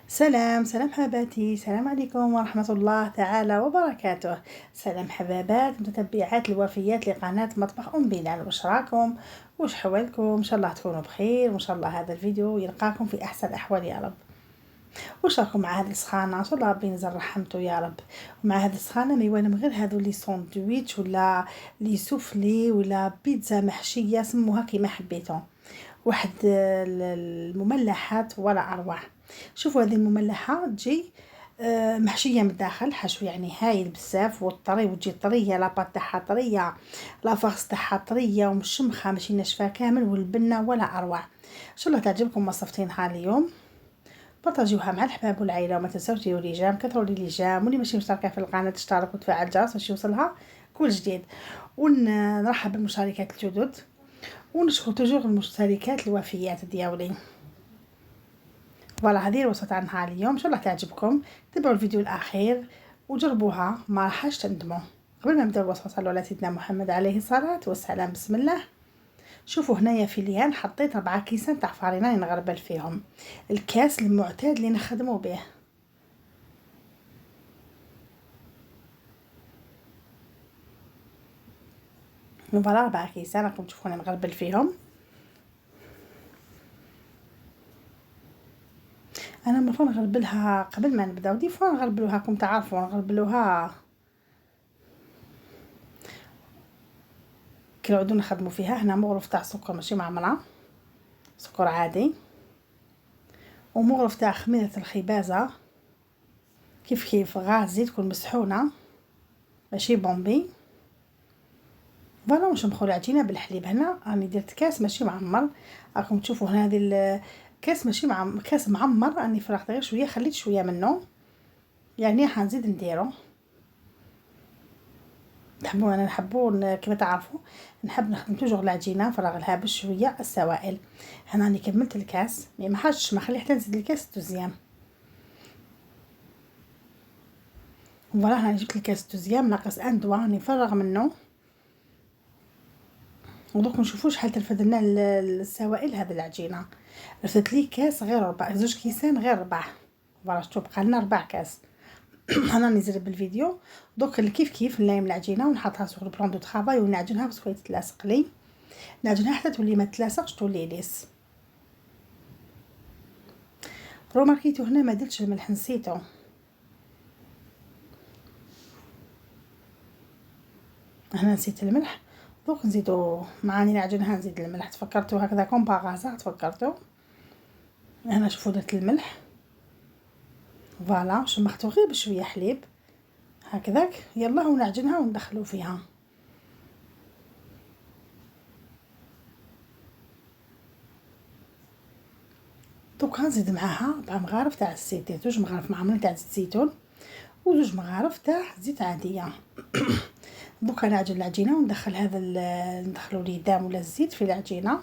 سلام حباباتي، السلام عليكم ورحمة الله تعالى وبركاته. سلام حبابات متتبعات الوفيات لقناة مطبخ بلال، واش راكم؟ واش حوالكم؟ ان شاء الله تكونوا بخير، وان شاء الله هذا الفيديو يلقاكم في احسن الاحوال يا رب. واش راكم مع هذه السخانه؟ ان شاء الله ربي ينزل رحمته يا رب. ومع هذه السخانه ما يوالم غير هذو لي ساندويتش ولا لي سوفلي ولا بيتزا محشيه، سموها كيما حبيتو. واحد المملحات ولا اروع. شوفوا هذه المملحه تجي محشيه من الداخل، حشو يعني هايل بزاف، والطري وتجي طريه، لاباط تاعها طريه، لافاغس تاعها طريه ومشمخه ماشي ناشفه كامل، والبنه ولا اروع. ان شاء الله تعجبكم وصفتينها اليوم. بارطاجيوها مع الحباب والعائله، وما تنساوش ديروا لي جيم، كثروا لي جيم، واللي ماشي مشتركه في القناه تشترك وتفعل الجرس باش يوصلها كل جديد. ونرحب بالمشاركات الجدد، ونشكر توجور المشتركات الوفيات دياولي. فوالا هذه الوصفة عنها اليوم، ان شاء الله تعجبكم. تابعوا الفيديو الاخير وجربوها، ما راحش تندموا. قبل ما نبداو الوصفه صلوا على سيدنا محمد عليه الصلاه والسلام. بسم الله. شوفوا هنايا في ليان حطيت 4 كيسان تاع فارينه نغربل فيهم، الكاس المعتاد اللي نخدموا به. فوالا 4 كيسان راكم تشوفوني نغربل فيهم. انا المفروض نغربلها قبل ما نبداو، دي فوا نغربلوها كم تعرفوا، نغربلوها كي نعودو نخدموا فيها. هنا مغرف تاع سكر ماشي معمره، سكر عادي، ومغرف تاع خميرة الخبازة كيف غازي تكون مسحونة ماشي بومبي. فوالا نشمخو العجينة بالحليب. هنا راني درت كاس ماشي معمر، راكم تشوفوا هنا هذه الكاس ماشي كاس معمر، راني فرغت غير شوية، خليت شوية منه، يعني حنزيد نديرو. تحبوا انا نحبوا كما تعرفوا نحب نخدم توجور العجينه نفرغ لها بشويه السوائل. هنا راني كملت الكاس، ما حاجش ما خلي حتى نزيد الكاس الدوزيام. فوالا هنا جبت الكاس الدوزيام ناقص ان دوا، راني نفرغ منه. ودوك نشوفوا شحال ترفد لنا السوائل هذه العجينه. رفدت لي كاس غير ربع، زوج كيسان غير ربع. فوالا شوف بقى لنا 4 كاس. انا نزرب بالفيديو دوك كيف نلايم العجينه ونحطها سوغ البلون دو طرافاي ونعجنها باسكو تتلاصق لي، نعجنها حتى تولي ما تلاصقش، تولي ليس. روماركيتو هنا ما درتش الملح، نسيتو. هنا نسيت الملح، دوك نزيدو معاني نعجنها نزيد الملح. تفكرتو هكذا كومباغازا، تفكرتو. هنا شوفوا درت الملح. فوالا شمختو غير بشويه حليب هكذاك، يلا ونعجنها وندخلو فيها. دوك نزيد معاها 4 مغارف تاع الزيت، زوج مغارف معمرين تاع زيت زيتون وزوج مغارف تاع زيت عاديه. دوك نعجن العجينه وندخل هذا ندخلو ليدام ولا الزيت في العجينه.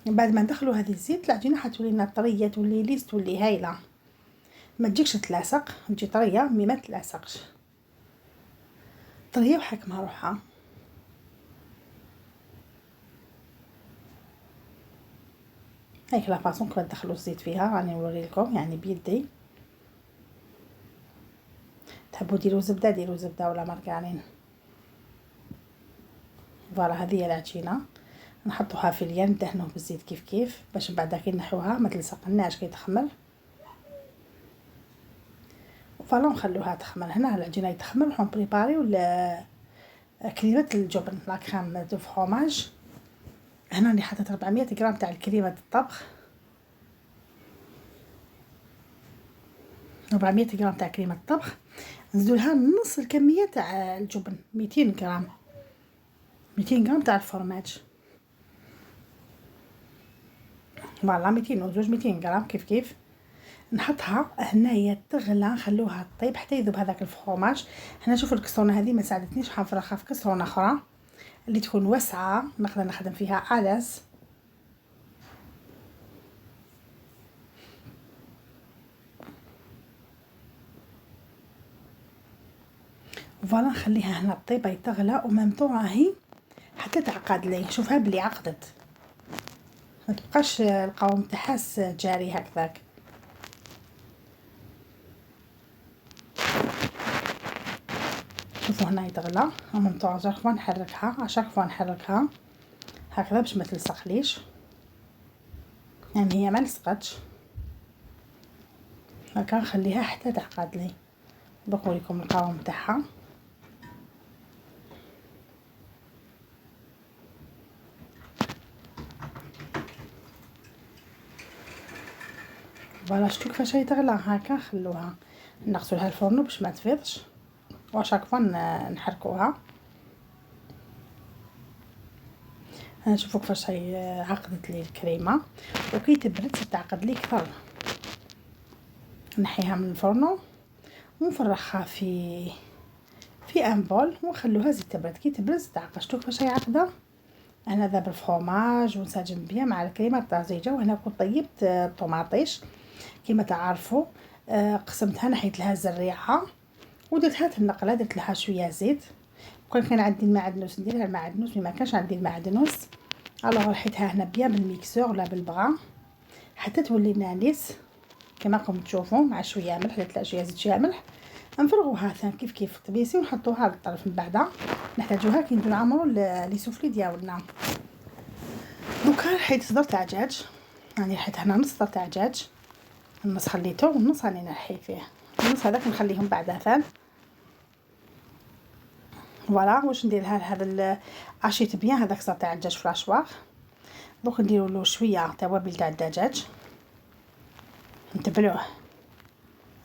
بعد ما ندخلو هذه الزيت العجينه حتولي لنا طريه، تولي ليس، تولي هايله، ما تجيكش تلاصق، تجي طريه مي ما تلاصقش، طريه وحكمها روحها. هيك لا فاصون كيف تدخلوا الزيت فيها راني نوريلكم يعني بيدي. تحبوا ديروا زبده ديروا زبده ولا مارغرين. فوالا هذه هي العجينه، نحطوها في اليد ندهنوه بالزيت كيف باش من بعد كي نحوها ما تلصقناش كي تخمر. فوالا نخلوها تخمر. هنا العجينه يتخمر نروحو نبريباريو كريمه الجبن، لا كريم دو فروماج. هنا راني حطيت 400 غرام تاع الكريمه الطبخ، 400 غرام تاع كريمه الطبخ. نزيدو لها نص الكميه تاع الجبن، 200 غرام، 200 غرام تاع الفرماج. فوالا 200 وزوج 200 غرام كيف نحطها هنايا تغلى، نخلوها طيب حتى يذوب هذاك الفرماج. هنا شوفوا الكسرونه هذه ما ساعدتنيش، حنفرغها في كسرونه اخرى اللي تكون واسعه نقدر نخدم فيها عدس. فوالا نخليها هنا الطيبه تغلى وممتوع راهي حتى تعقد لي. شوفها بلي عقدت، ما تبقاش القوام تاعها جاري هكذاك. شوفوا هنا يتغلى ومن عشر نحركها هكذا باش ما تلصقليش، يعني هي ما لصقتش هكا. نخليها حتى تعقد لي. دوك نوريكم القوام تاعها. فوالا شفتوا كيفاش تغلى هكا. خلوها نغسلها الفرن باش ما تفيضش، واشاك فوا نحركوها. شوفوا كيفاش هي عقدت لي الكريمه، وكي تبرد تعقد لي اكثر. نحيها من الفرن ونفرخها في ان بول ونخلوها زيد تبرد. كي تبرد تعقد. شفتوا كيفاش هي عقده. انا ذا بالفرماج ونسجم بيها مع الكريمه الطازجه. وهنا كنت طيبت الطوماطيش كما تعرفوا. قسمتها نحيت لها الزريعه ودرتها تنقله. درت لها شويه زيت. كان عندي المعدنوس نديرها المعدنوس، ما كانش عندي المعدنوس الوغ رحيتها هنا بيان بالميكسور ولا بالبغا حتى تولي نانيس كما راكم تشوفوا، مع شويه ملح. درت لها شويه زيت شويه ملح. نفرغوها ثاني كيف طبيسي ونحطوها على الطرف. من بعد نحتاجوها كي نديرو نعمروا لي سوفلي ديالنا. دوكا حيت صدر تاع دجاج، يعني حيت هنا نص صدر تاع دجاج، النص خليته والنص راني نحي فيه. النص هذاك نخليهم بعدا ثان. فوالا واش ندير لها هذا عشيت بيان هذاك صدر تاع الدجاج في لاشواغ. دوك نديروا له شويه توابل تاع الدجاج نتبلوه.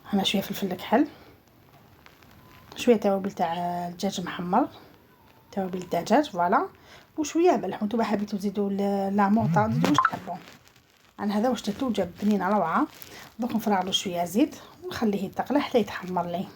هنا شويه فلفل كحل، شويه توابل تاع الدجاج محمر، توابل الدجاج فوالا، وشويه ملح. وانتم حبيتوا تزيدوا لاموطه ديروا واش تحبوا. انا هذا واش درتو جاب بنينه روعه. دوك نفرغ له شويه زيت ونخليه يتقلى حتى يتحمر لي.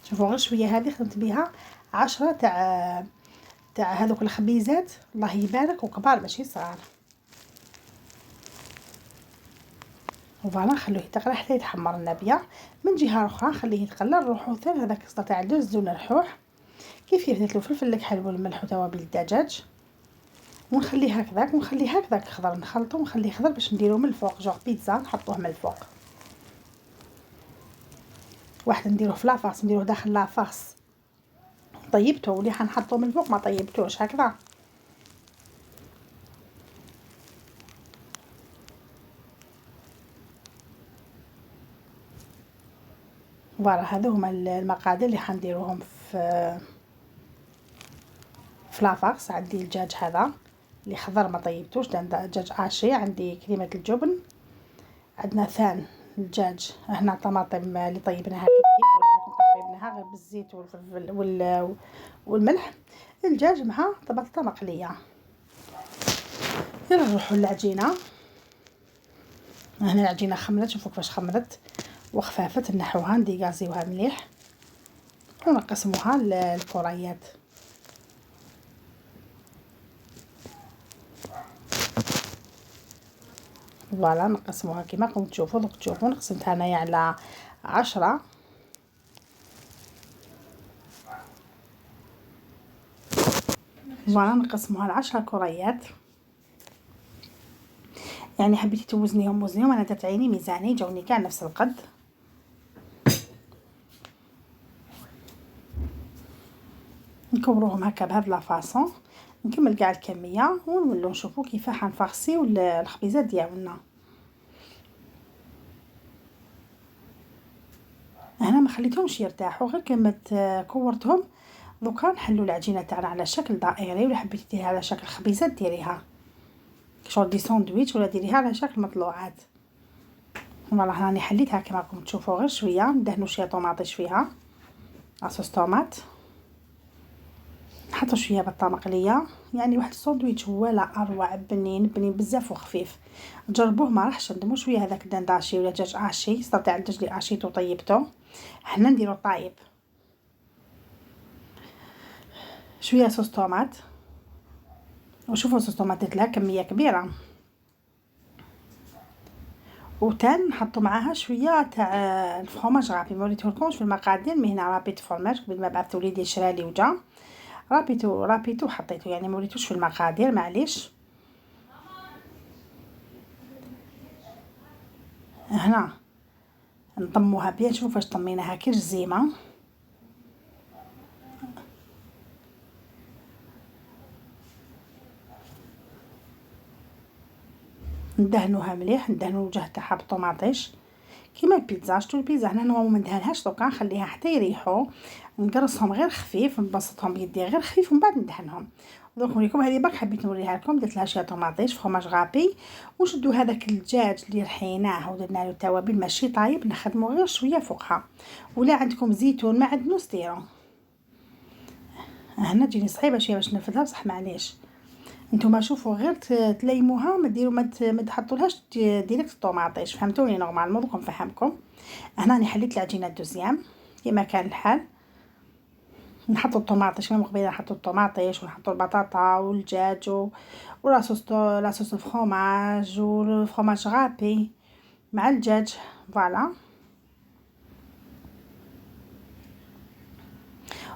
شوفوا غير شويه هذه خدمت بها 10 تاع هذوك الخبيزات الله يبارك، وكبار ماشي صغار. وفوالا نخلوه يتقلى حتى يتحمر النبيه. من جهه اخرى خليه يتقلى نروحو ثاني هذاك الصدر تاع الدجاج نزيدو نرحوه كيف درت له فلفل الكحل والملح وتوابل الدجاج ونخليه هكذاك خضر. نخلطو ونخليه خضر باش نديرو من الفوق جوغ بيتزا نحطوه من الفوق. واحد نديروه في لافاس، نديروه داخل لافاس طيبته ولي حنحطوه من الفوق ما طيبتوش هكذا. فوالا هذو هما المقادير اللي حنديروهم في لافاس. عندي الدجاج هذا اللي خضر ما طيبتوش، دجاج عاشي. عندي كريمه الجبن. عندنا ثان الدجاج هنا طماطم اللي طيبناها كيف طيبناها غير بالزيت والفلفل والملح. الدجاج مع بطاطا مقليه. يلا نروحوا للعجينه. هنا العجينه خمرت، شوفوا كيفاش خمرت وخفافت. نحوها نديغازيوها مليح ونقسموها للكريات. فوالا نقسموها كما راكم تشوفوا. دوك تشوفوا قسمتها انايا على 10. فوالا نقسموها ل10 كريات. يعني حبيتي توزنيهم وزنيهم. انا درت عيني ميزاني جاوني كاع نفس القد. نكبروهم هكا بهاد لافاصون. نكمل كاع الكميه ونولوا نشوفوا كيف حنفرسيو الخبيزات ديالنا. هنا ما خليتهمش يرتاحوا غير كما كورتهم. دوكا نحلوا العجينه تاعنا على شكل دائري، ولا حبيتي ديريها على شكل خبيزات ديريها شغل دي ساندويتش، ولا ديريها على شكل مطلوعات. فوالا راني حليتها كما راكم تشوفوا. غير شويه ندهنوا شويه طوماطيش فيها صوص طوماط، نحط شويه بطه مقليه. يعني واحد الساندويتش ولا اروع، بنين بزاف وخفيف. جربوه ما راحش ندموا. شويه هذاك الدنداشي ولا دجاج عاشي صدر تاع الدجاج اللي عشيته وطيبته. حنا نديرو طايب شويه صوص طوماط. وشوفوا صوص طوماط درت لها كميه كبيره. وتان نحطوا معاها شويه تاع الفرماج رابي. ما وريتهولكمش في المقادير، مي هنا رابيت فرماج قبل ما بعثت وليدي شرالي وجا رابيتو وحطيته. يعني ما وريتوش في المقادير معليش. هنا نطموها بيان. شوفوا فاش طميناها كي الجزيمه. ندهنوها مليح، ندهنو الوجه تاعها بالطوماطيش كيما البيتزا. شتو البيتزا هنا نورمالمون ما ندهنهاش دوكا، نخليها حتى يريحوا، نقرصهم غير خفيف، نبسطهم بيدي غير خفيف ومن بعد ندهنهم. دوك نوريكم هذه برك حبيت نوريها لكم. درت لها شويه طوماطيش فروماج غابي، ونشدو هذاك الدجاج اللي رحيناه ودرنا له التوابل ماشي طايب، نخدمو غير شويه فوقها. ولا عندكم زيتون معدنوس ديرو. هنا تجيني صعيبه شويه باش ننفذها بصح معليش. نتوما شوفوا غير تليموها، ما ديروا ما تحطولهاش ديريكت الطوماطيش، فهمتوني؟ نورمالمون دوك نفهمكم. هنا راني حليت العجينه الدوزيام كما كان الحال. نحطوا الطوماطيش كما قبيله، نحطوا الطوماطيش ونحطوا البطاطا والدجاج لاصوص الفرomage والفرomage غابي مع الدجاج. فوالا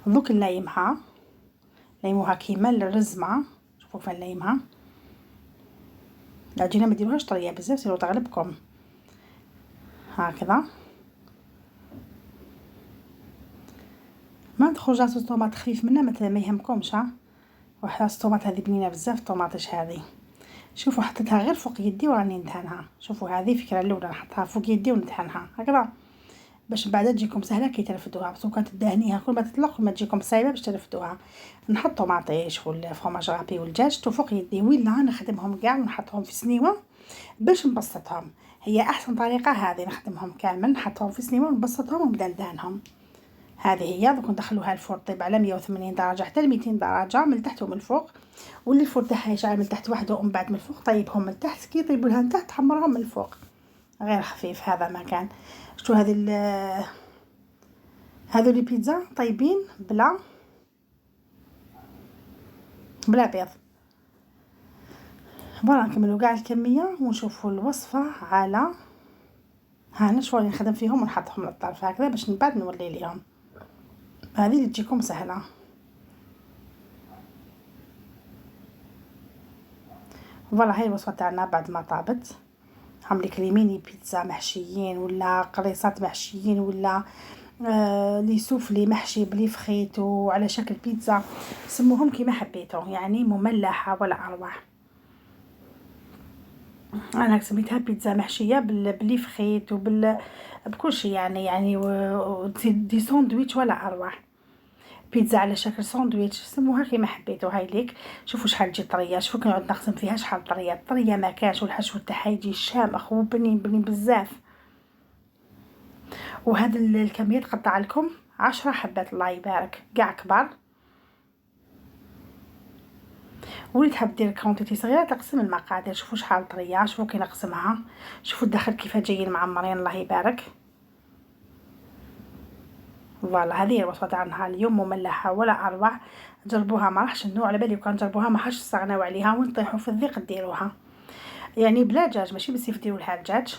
دوك نلايموها كيما الرزمه. شوفوا فين نلايمها. العجينه ما ديروهاش طريه بزاف سيرو تغلبكم. هكذا ما تخرج لاصوص طوماط خفيف منها ما يهمكمش. واحد الطوماط هذه بنينه بزاف الطوماطيش هذه. شوفوا حطيتها غير فوق يدي وراني ندهنها. شوفوا هذه الفكره الاولى، نحطها فوق يدي وندهنها هكذا باش بعدا تجيكم سهله كي ترفدوها. بس كانت تدهنيها كل ما تطلق ما تجيكم صعيبه باش ترفدوها. نحط طوماطيش والفرomage غابي والدجاج فوق يدي، ولا نخدمهم كاع ونحطهم في سنيوه باش نبسطهم. هي احسن طريقه هذه، نخدمهم كامل نحطهم في سنيوه ونبسطهم ونبدا ندهنهم. هذه هي. دوك ندخلوها الفرن طيب على 180 درجه حتى ل 200 درجه من التحت ومن الفوق. واللي الفرن تاعها يشعل من التحت وحده ومن بعد من الفوق طيبهم من التحت. كي يطيبوا لها من التحت تحمرهم من الفوق غير خفيف. هذا ما كان. شتو هذو لي بيتزا طيبين بلا بيض. فوالا نكملوا كاع الكميه ونشوفوا الوصفه على هنا شويه نخدم فيهم ونحطهم للطرف هكذا باش من بعد نولي ليهم. هذه اللي تجيكم سهله. فوالا هاي الوصفه تاعنا بعد ما طابت. عملك لي ميني بيتزا محشيين ولا قريصات محشيين ولا لي سوفلي محشي بلي فخيت وعلى شكل بيتزا، سموهم كيما حبيتوا يعني، مملحه ولا اروح. انا سميتها بيتزا محشيه بلي فخيت بكل شيء يعني دي ساندويتش ولا اروح. بيتزا على شكل ساندويتش، سموها كيما حبيتوا. هاي ليك. شوفوا شحال تجي طريه. شوفوا كنعود نقسم فيها شحال طريه ما كاش، والحشو تاعها يجي شامخ وبنين بزاف. وهذا الكميه تقطع لكم 10 حبات الله يبارك كاع كبار. وليت حاب دير كونتيتي صغيره تقسم المقادير. شوفوا شحال طريه. شوفوا كي نقسمها. شوفوا الداخل كيف جايين معمرين الله يبارك. فوالا هذه هي الوصفه تاعنا اليوم، مملحه ولا اروع. جربوها ما راحش النوع على بالي كان جربوها ما حاش تستغناو عليها. وين طيحوا في الضيق ديروها يعني بلا دجاج، ماشي بس ديروا لها دجاج.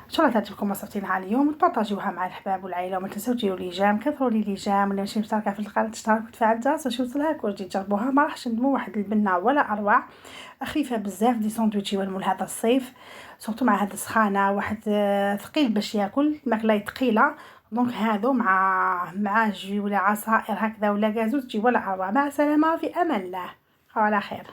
ان شاء الله تعجبكم وصفتي نهار اليوم وتبارطاجيوها مع الحباب والعائله. وما تنساو ديروا لي جام، كثروا لي جام. واللي ماشي مشتركه في القناه تشترك وتفعل الجرس باش يوصلها كل جديد. جربوها ما راحش ندموا. واحد البنه ولا اروع، خفيفه بزاف. دي ساندويتش يولموا لهذا الصيف سورتو مع هذا السخانه. واحد ثقيل باش ياكل ماكله ثقيله. دونك هادو مع جوي ولا عصائر هكذا ولا غازوز تجي ولا اروع. مع السلامه في امان الله. على خير.